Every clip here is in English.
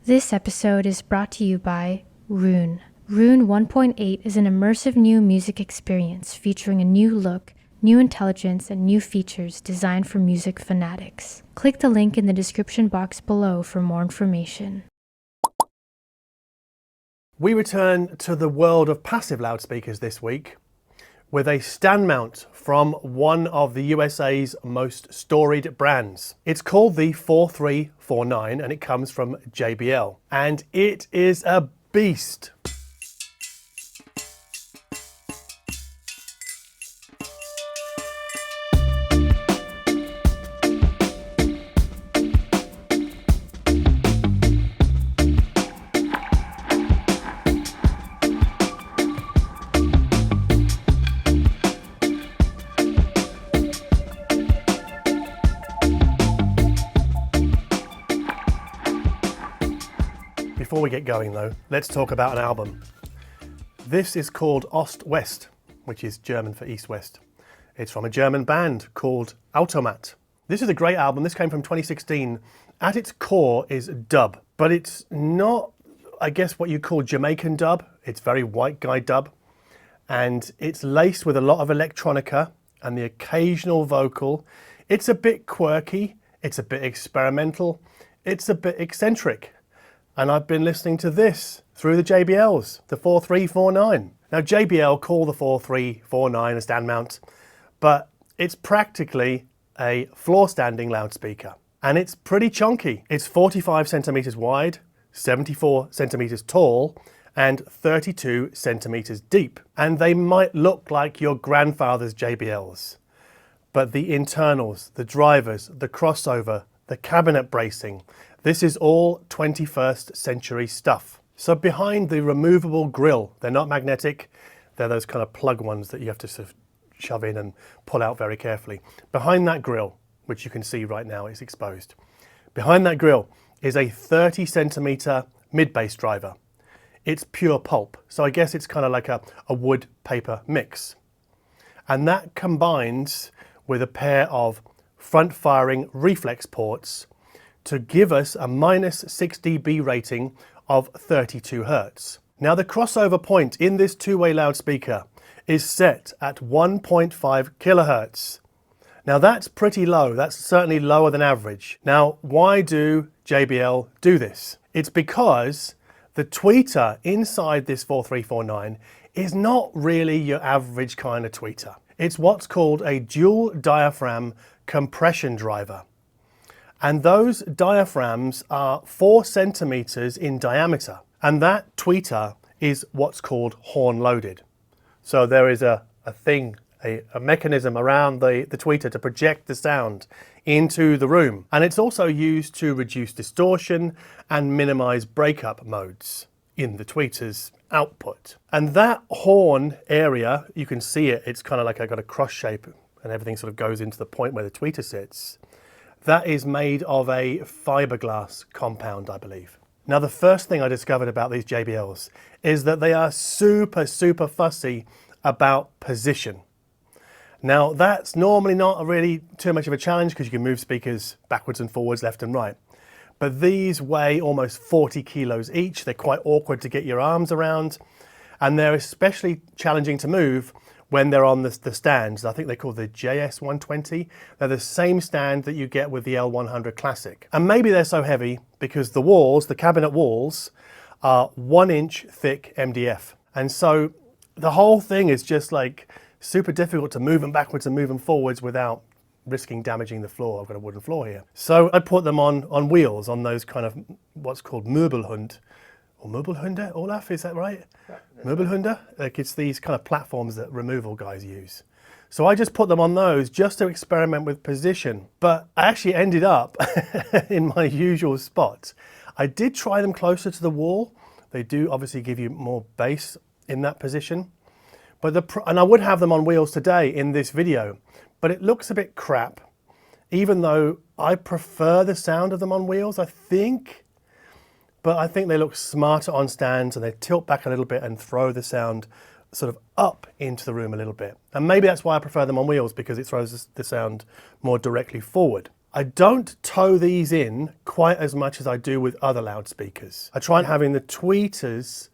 This episode is brought to you by Roon. Roon 1.8 is an immersive new music experience featuring a new look, new intelligence, and new features designed for music fanatics. Click the link in the description box below for more information. We return to the world of passive loudspeakers this week with a stand mount from one of the USA's most storied brands. It's called the 4349 and it comes from JBL, and it is a beast. Before we get going though, let's talk about an album. This is called Ost-West, which is German for East-West. It's from a German band called Automat. This is a great album. This came from 2016. At its core is dub, but it's not, I guess, what you call Jamaican dub. It's very white guy dub, and it's laced with a lot of electronica and the occasional vocal. It's a bit quirky, it's a bit experimental, it's a bit eccentric. And I've been listening to this through the JBLs, the 4349. Now JBL call the 4349 a stand mount, but it's practically a floor standing loudspeaker. And it's pretty chunky. It's 45 centimeters wide, 74 centimeters tall, and 32 centimeters deep. And they might look like your grandfather's JBLs, but the internals, the drivers, the crossover, the cabinet bracing, this is all 21st century stuff. So behind the removable grill, they're not magnetic, they're those kind of plug ones that you have to sort of shove in and pull out very carefully. Behind that grill, which you can see right now is exposed, behind that grill is a 30 centimeter mid-bass driver. It's pure pulp, so I guess it's kind of like a wood paper mix. And that combines with a pair of front-firing reflex ports to give us a minus 6 dB rating of 32 Hertz. Now the crossover point in this two-way loudspeaker is set at 1.5 kilohertz. Now that's pretty low, that's certainly lower than average. Now why do JBL do this? It's because the tweeter inside this 4349 is not really your average kind of tweeter. It's what's called a dual diaphragm compression driver. And those diaphragms are 4 centimeters in diameter. And that tweeter is what's called horn loaded. So there is a mechanism around the tweeter to project the sound into the room. And it's also used to reduce distortion and minimize breakup modes in the tweeter's output. And that horn area, you can see it, it's kind of like got a cross shape and everything sort of goes into the point where the tweeter sits. That is made of a fiberglass compound, I believe. Now, the first thing I discovered about these JBLs is that they are super fussy about position. Now, that's normally not really too much of a challenge because you can move speakers backwards and forwards, left and right. But these weigh almost 40 kilos each. They're quite awkward to get your arms around, and they're especially challenging to move when they're on the stands. I think they're called the JS120. They're the same stand that you get with the L100 Classic. And maybe they're so heavy because the walls, the cabinet walls, are 1 inch thick MDF. And so the whole thing is just like super difficult to move them backwards and move them forwards without risking damaging the floor. I've got a wooden floor here. So I put them on wheels, on those kind of what's called Möbelhund. Or Möbelhunde, Olaf, is that right? Yeah. Möbelhunde? Like it's these kind of platforms that removal guys use. So I just put them on those just to experiment with position. But I actually ended up in my usual spot. I did try them closer to the wall. They do obviously give you more bass in that position. And I would have them on wheels today in this video, but it looks a bit crap, even though I prefer the sound of them on wheels, I think. But I think they look smarter on stands and they tilt back a little bit and throw the sound sort of up into the room a little bit. And maybe that's why I prefer them on wheels, because it throws the sound more directly forward. I don't toe these in quite as much as I do with other loudspeakers. I try having the tweeters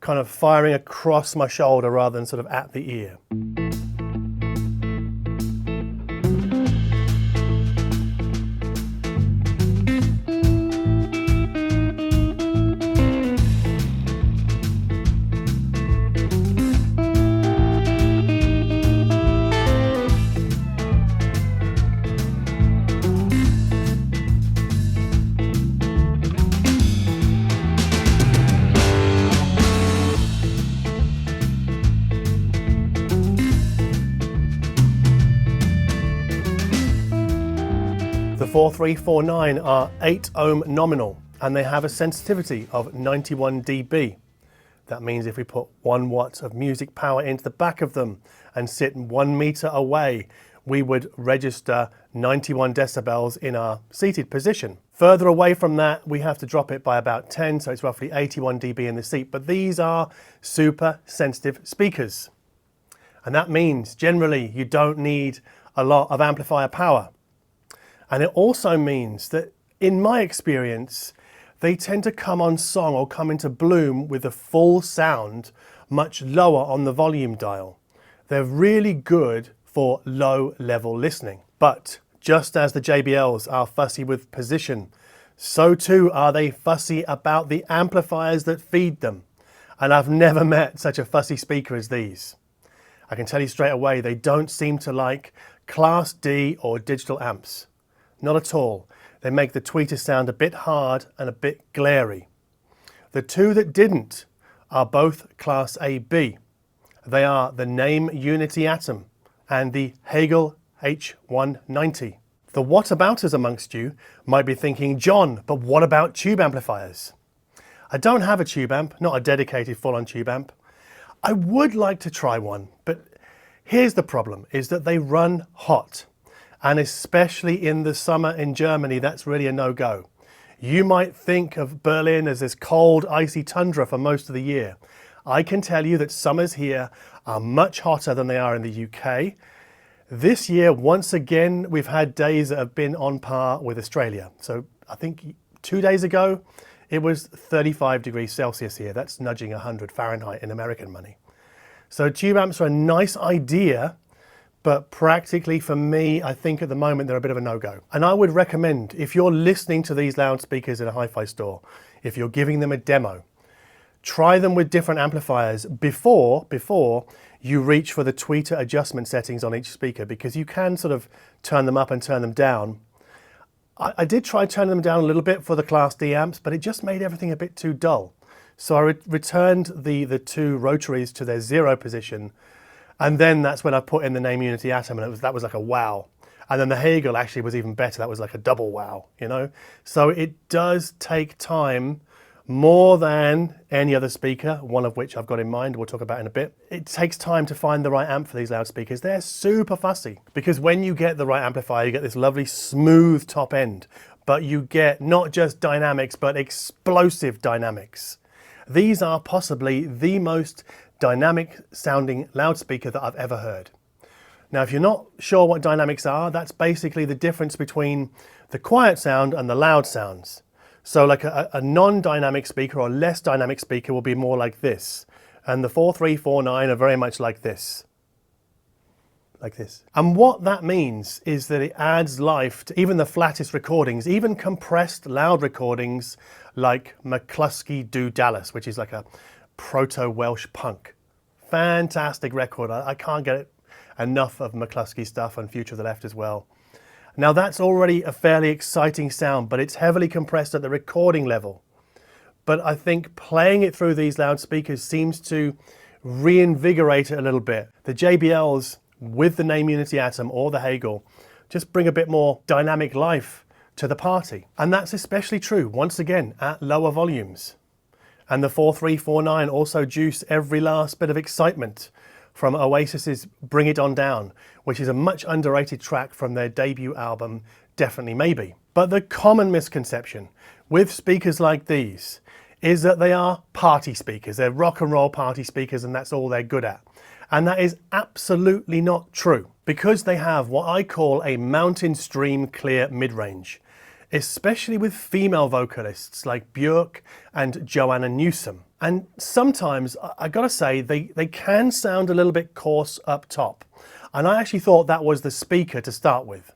kind of firing across my shoulder rather than sort of at the ear. The 4349 are 8 ohm nominal and they have a sensitivity of 91 dB. That means if we put 1 watt of music power into the back of them and sit 1 meter away, we would register 91 decibels in our seated position. Further away from that, we have to drop it by about 10, so it's roughly 81 dB in the seat. But these are super sensitive speakers. And that means generally you don't need a lot of amplifier power. And it also means that, in my experience, they tend to come on song or come into bloom with the full sound much lower on the volume dial. They're really good for low level listening. But just as the JBLs are fussy with position, so too are they fussy about the amplifiers that feed them. And I've never met such a fussy speaker as these. I can tell you straight away, they don't seem to like Class D or digital amps. Not at all. They make the tweeter sound a bit hard and a bit glary. The two that didn't are both Class AB. They are the Naim Uniti Atom and the Hegel H190. The whatabouters amongst you might be thinking, John, but what about tube amplifiers? I don't have a tube amp, not a dedicated full-on tube amp. I would like to try one, but here's the problem, is that they run hot. And especially in the summer in Germany, that's really a no-go. You might think of Berlin as this cold, icy tundra for most of the year. I can tell you that summers here are much hotter than they are in the UK. This year, once again, we've had days that have been on par with Australia. So I think 2 days ago, it was 35 degrees Celsius here. That's nudging 100 Fahrenheit in American money. So tube amps are a nice idea, but practically for me, I think at the moment they're a bit of a no-go. And I would recommend, if you're listening to these loudspeakers in a hi-fi store, if you're giving them a demo, try them with different amplifiers before you reach for the tweeter adjustment settings on each speaker, because you can sort of turn them up and turn them down. I did try turning them down a little bit for the Class D amps, but it just made everything a bit too dull. So I returned the two rotaries to their 0 position. And then that's when I put in the Naim Uniti Atom, and that was like a wow. And then the Hegel actually was even better. That was like a double wow, you know? So it does take time, more than any other speaker, one of which I've got in mind, we'll talk about in a bit. It takes time to find the right amp for these loudspeakers. They're super fussy, because when you get the right amplifier, you get this lovely smooth top end, but you get not just dynamics, but explosive dynamics. These are possibly the most dynamic sounding loudspeaker that I've ever heard. Now, if you're not sure what dynamics are, that's basically the difference between the quiet sound and the loud sounds. So like a non-dynamic speaker or less dynamic speaker will be more like this. And the 4349 are very much like this. Like this. And what that means is that it adds life to even the flattest recordings, even compressed loud recordings like McCluskey Do Dallas, which is like a proto-Welsh punk. Fantastic record. I can't get enough of McCluskey's stuff and Future of the Left as well. Now that's already a fairly exciting sound, but it's heavily compressed at the recording level. But I think playing it through these loudspeakers seems to reinvigorate it a little bit. The JBLs with the Naim Uniti Atom or the Hegel just bring a bit more dynamic life to the party. And that's especially true, once again, at lower volumes. And the 4349 also juice every last bit of excitement from Oasis's Bring It On Down, which is a much underrated track from their debut album, Definitely Maybe. But the common misconception with speakers like these is that they are party speakers. They're rock and roll party speakers, and that's all they're good at. And that is absolutely not true, because they have what I call a mountain stream clear mid-range, especially with female vocalists like Björk and Joanna Newsom. And sometimes, I gotta say, they can sound a little bit coarse up top. And I actually thought that was the speaker to start with.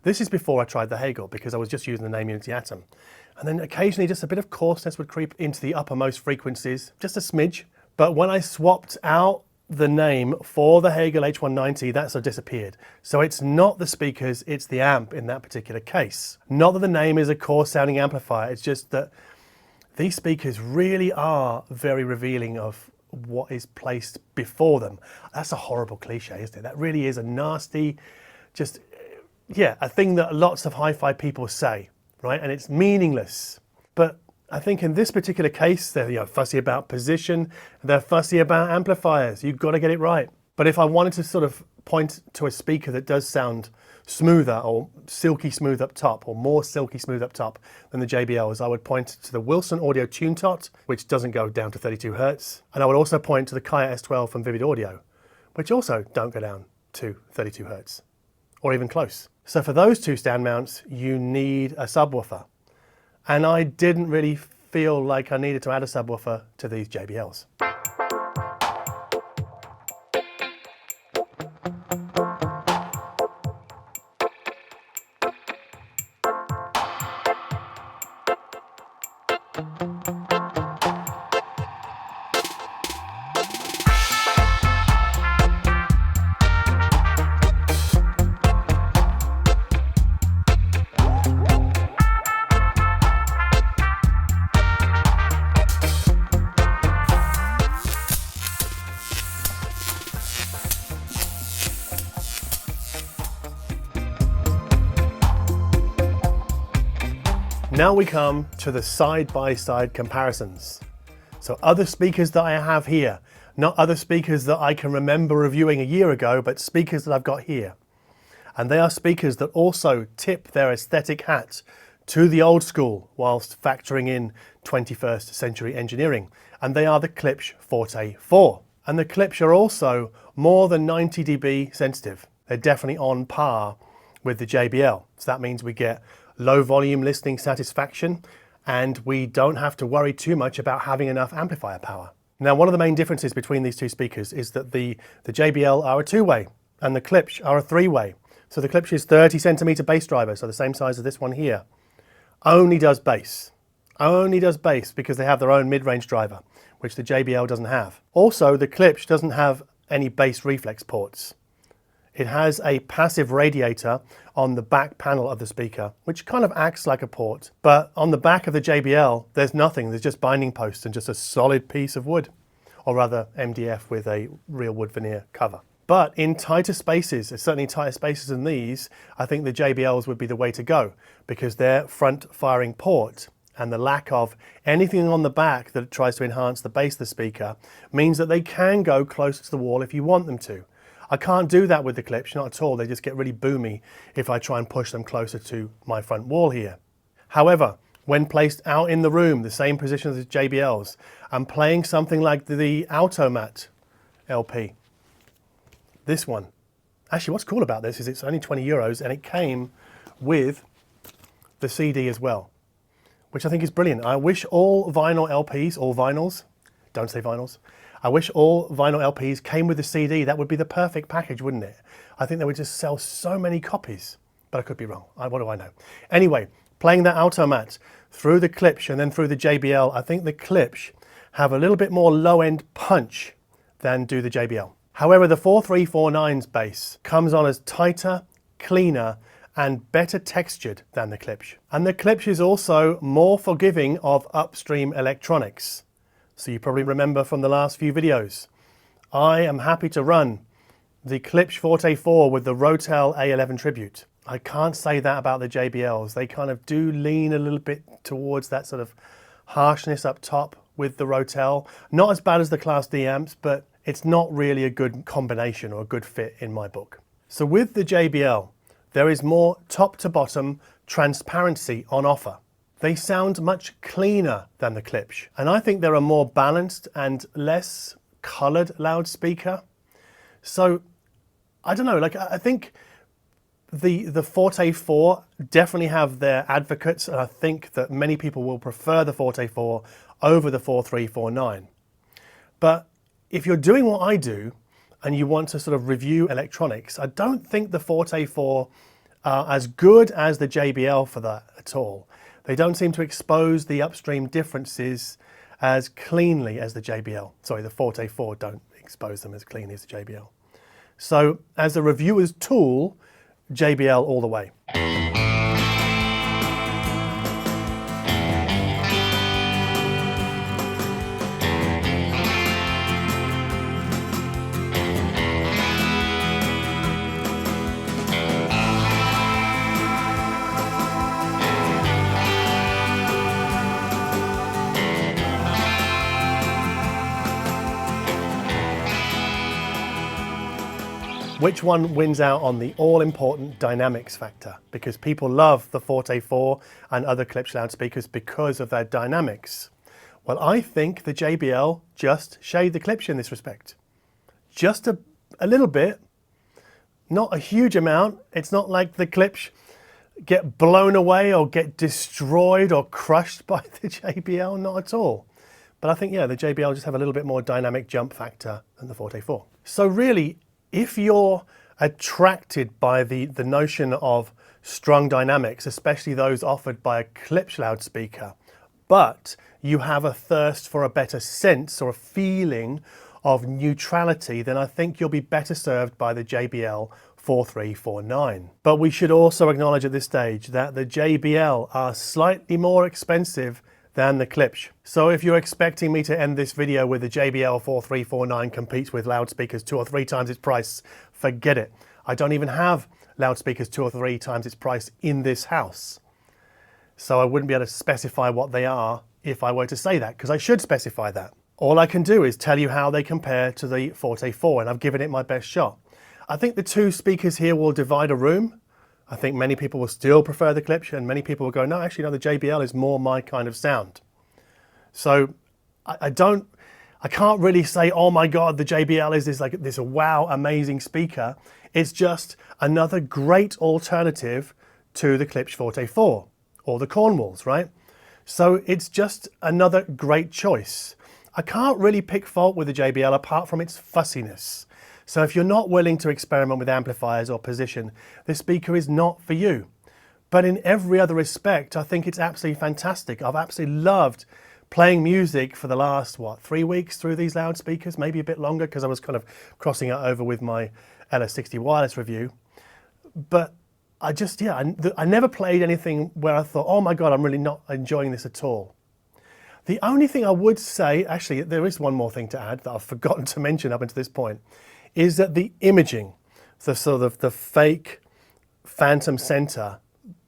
This is before I tried the Hegel, because I was just using the Naim Unity Atom. And then occasionally just a bit of coarseness would creep into the uppermost frequencies, just a smidge. But when I swapped out the name for the Hegel H190, that sort of disappeared. So it's not the speakers, it's the amp in that particular case. Not that the name is a coarse sounding amplifier, it's just that these speakers really are very revealing of what is placed before them. That's a horrible cliche, isn't it? That really is a nasty, just, yeah, a thing that lots of hi-fi people say, right? And it's meaningless. But I think in this particular case, they're fussy about position, they're fussy about amplifiers. You've got to get it right. But if I wanted to sort of point to a speaker that does sound smoother or silky smooth up top, or more silky smooth up top than the JBLs, I would point to the Wilson Audio Tune Tot, which doesn't go down to 32 Hertz. And I would also point to the Kaya S12 from Vivid Audio, which also don't go down to 32 Hertz, or even close. So for those two stand mounts, you need a subwoofer. And I didn't really feel like I needed to add a subwoofer to these JBLs. Now we come to the side-by-side comparisons. So other speakers that I have here, not other speakers that I can remember reviewing a year ago, but speakers that I've got here. And they are speakers that also tip their aesthetic hat to the old school whilst factoring in 21st century engineering. And they are the Klipsch Forte IV. And the Klipsch are also more than 90 dB sensitive. They're definitely on par with the JBL. So that means we get low volume listening satisfaction, and we don't have to worry too much about having enough amplifier power. Now, one of the main differences between these two speakers is that the JBL are a two-way and the Klipsch are a three-way. So the Klipsch is 30 centimeter bass driver, so the same size as this one here. Only does bass because they have their own mid-range driver, which the JBL doesn't have. Also, the Klipsch doesn't have any bass reflex ports. It has a passive radiator on the back panel of the speaker, which kind of acts like a port. But on the back of the JBL, there's nothing. There's just binding posts and just a solid piece of wood, or rather MDF with a real wood veneer cover. But in tighter spaces, certainly tighter spaces than these, I think the JBLs would be the way to go, because their front firing port and the lack of anything on the back that tries to enhance the bass of the speaker means that they can go closer to the wall if you want them to. I can't do that with the Klipsch, not at all. They just get really boomy if I try and push them closer to my front wall here. However, when placed out in the room, the same position as the JBLs, I'm playing something like the Automat LP. This one. Actually, what's cool about this is it's only 20 euros and it came with the CD as well, which I think is brilliant. I wish all vinyl LPs, all vinyls, don't say vinyls, I wish all vinyl LPs came with the CD. That would be the perfect package, wouldn't it? I think they would just sell so many copies, but I could be wrong. What do I know? Anyway, playing that Automat through the Klipsch and then through the JBL, I think the Klipsch have a little bit more low-end punch than do the JBL. However, the 4349's bass comes on as tighter, cleaner, and better textured than the Klipsch. And the Klipsch is also more forgiving of upstream electronics. So you probably remember from the last few videos, I am happy to run the Klipsch Forte IV with the Rotel A11 Tribute. I can't say that about the JBLs. They kind of do lean a little bit towards that sort of harshness up top with the Rotel. Not as bad as the Class D amps, but it's not really a good combination or a good fit in my book. So with the JBL, there is more top to bottom transparency on offer. they sound much cleaner than the Klipsch. And I think they're a more balanced and less colored loudspeaker. So I don't know, like I think the Forte 4 definitely have their advocates, and I think that many people will prefer the Forte 4 over the 4349. But if you're doing what I do and you want to sort of review electronics, I don't think the Forte 4 are as good as the JBL for that at all. They don't seem to expose the upstream differences as cleanly as the JBL. Sorry, the Forte 4 don't expose them as cleanly as the JBL. So as a reviewer's tool, JBL all the way. Which one wins out on the all-important dynamics factor? Because people love the Forte 4 and other Klipsch loudspeakers because of their dynamics. Well, I think the JBL just shade the Klipsch in this respect. Just a little bit, not a huge amount. It's not like the Klipsch get blown away or get destroyed or crushed by the JBL, not at all. But I think, yeah, the JBL just have a little bit more dynamic jump factor than the Forte 4. So really, if you're attracted by the notion of strong dynamics, especially those offered by a Klipsch loudspeaker, but you have a thirst for a better sense or a feeling of neutrality, then I think you'll be better served by the JBL 4349. But we should also acknowledge at this stage that the JBL are slightly more expensive than the Klipsch. So if you're expecting me to end this video with the JBL 4349 competes with loudspeakers 2 or 3 times its price, forget it. I don't even have loudspeakers 2 or 3 times its price in this house. So I wouldn't be able to specify what they are if I were to say that, because I should specify that. All I can do is tell you how they compare to the Forte 4, and I've given it my best shot. I think the 2 speakers here will divide a room. I think many people will still prefer the Klipsch, and many people will go, no, actually, no, the JBL is more my kind of sound. So I can't really say, oh my God, the JBL is this wow, amazing speaker. It's just another great alternative to the Klipsch Forte 4 or the Cornwalls, right? So it's just another great choice. I can't really pick fault with the JBL apart from its fussiness. So if you're not willing to experiment with amplifiers or position, this speaker is not for you. But in every other respect, I think it's absolutely fantastic. I've absolutely loved playing music for the last, 3 weeks through these loudspeakers, maybe a bit longer because I was kind of crossing it over with my LS60 Wireless review. But I just, I never played anything where I thought, oh my God, I'm really not enjoying this at all. The only thing I would say, actually, there is one more thing to add that I've forgotten to mention up until this point, is that the imaging, the sort of the fake phantom center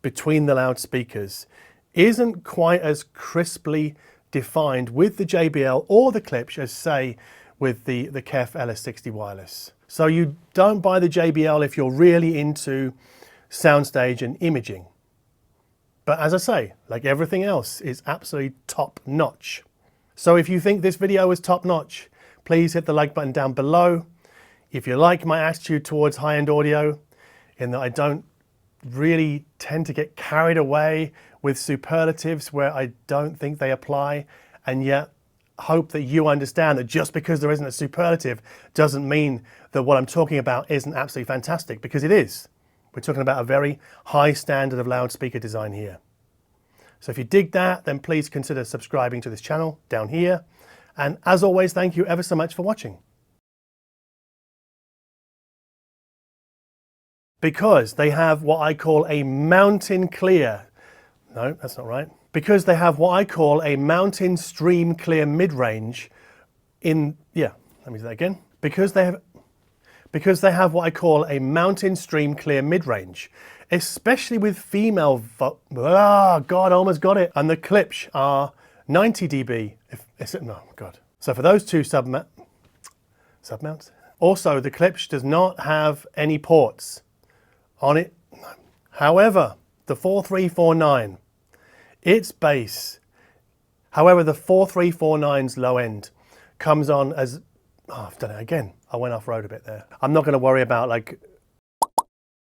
between the loudspeakers isn't quite as crisply defined with the JBL or the Klipsch as, say, with the KEF LS60 Wireless. So you don't buy the JBL if you're really into soundstage and imaging. But as I say, like everything else, is absolutely top notch. So if you think this video is top notch, please hit the like button down below. If you like my attitude towards high-end audio, in that I don't really tend to get carried away with superlatives where I don't think they apply, and yet hope that you understand that just because there isn't a superlative doesn't mean that what I'm talking about isn't absolutely fantastic, because it is. We're talking about a very high standard of loudspeaker design here. So if you dig that, then please consider subscribing to this channel down here. And as always, thank you ever so much for watching. Because they have what I call a mountain clear, no, that's not right. Because they have what I call a mountain stream clear mid-range let me do that again. Because they have what I call a mountain stream clear mid-range, especially with female God, I almost got it. And the Klipsch are 90 dB. So for those 2 submounts. Also, the Klipsch does not have any ports on it. However, the 4349 Its bass, however, the 4349's low end comes on as, oh, I've done it again. I went off road a bit there. I'm not going to worry about like